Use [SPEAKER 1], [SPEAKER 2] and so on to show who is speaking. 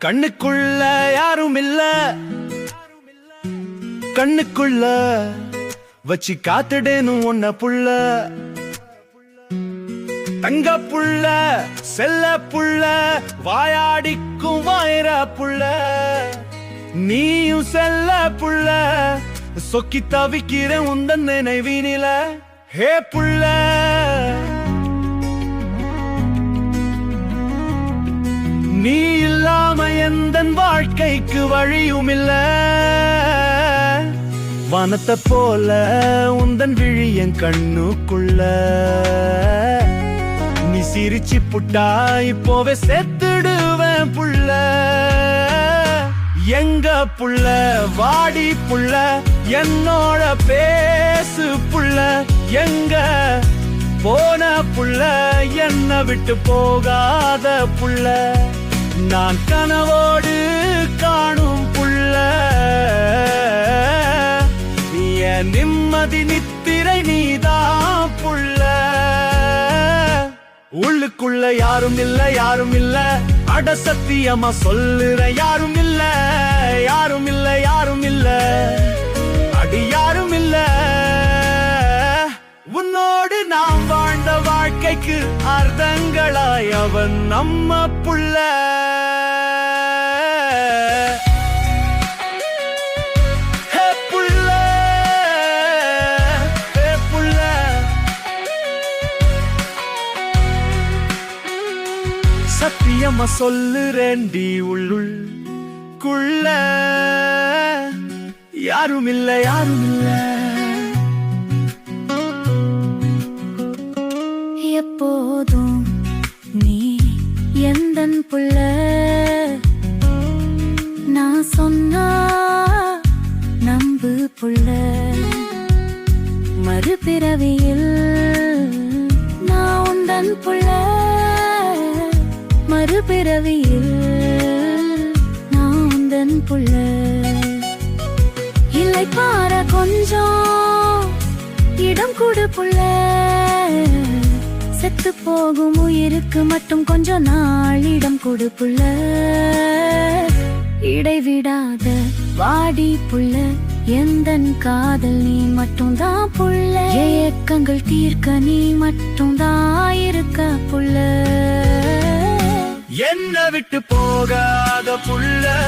[SPEAKER 1] கண்ணுக்குள்ள யாரும் இல்ல, கண்ணுக்குள்ள வச்சு காத்துடேனும் ஒன்ன புள்ள. தங்க புள்ள, செல்ல புள்ள, வாயாடிக்கும் வாயிர புள்ள. நீயும் செல்ல புள்ள, சொக்கி தவிக்கிற உந்தன் நினைவினில. ஹே புள்ள, நீ இல்லாம எந்தன் வாழ்க்கைக்கு வழியும் இல்ல. வானத்தை போல உந்தன் விழி என் கண்ணுக்குள்ள. நீ சிரிச்சு புட்டா இப்போவே செத்துடுவேன் புள்ள. எங்க புள்ள, வாடி புள்ள, என்னோட பேசு புள்ள. எங்க போன புள்ள, என்ன விட்டு போகாத புள்ள. நான் கனவோடு காணும் புள்ள. என் நிம்மதி நித்திரை நீதான் புள்ள. உள்ளுக்குள்ள யாரும் இல்ல, யாரும் இல்ல, அட சத்தியமா சொல்லுற யாரும் இல்ல, யாரும் இல்ல, யாரும் இல்ல, அடி யாரும் இல்ல. உன்னோடு நாம் வாழ்ந்த வாழ்க்கைக்கு அர்த்தங்களாய் அவன் நம்ம புள்ள. சத்தியமா சொல்லுறேன்டி, உள்ளுள் குள்ள யாரும் இல்ல, யாரும் இல்ல.
[SPEAKER 2] எப்போதும் நீ எந்தன் புள்ள. நான் சொன்னா நம்பு புள்ள. மறுபிறவியில் நான் உந்தன் புள்ள. மறுபிறவியில் நான் உந்தன் புள்ள. இல்லை பார கொஞ்சம் இடம் கொடு புள்ள. செத்து போகும் உயிருக்கு மட்டும் கொஞ்சம் நாளிடம் கொடு புள்ள. இடைவிடாத வாடி புள்ள. எந்தன் காதல் நீ மட்டும் தான் புள்ள. ஏக்கங்கள் தீர்க்க நீ மட்டும் தான் இருக்க புள்ள.
[SPEAKER 1] என்ன விட்டு போகாத புள்ள.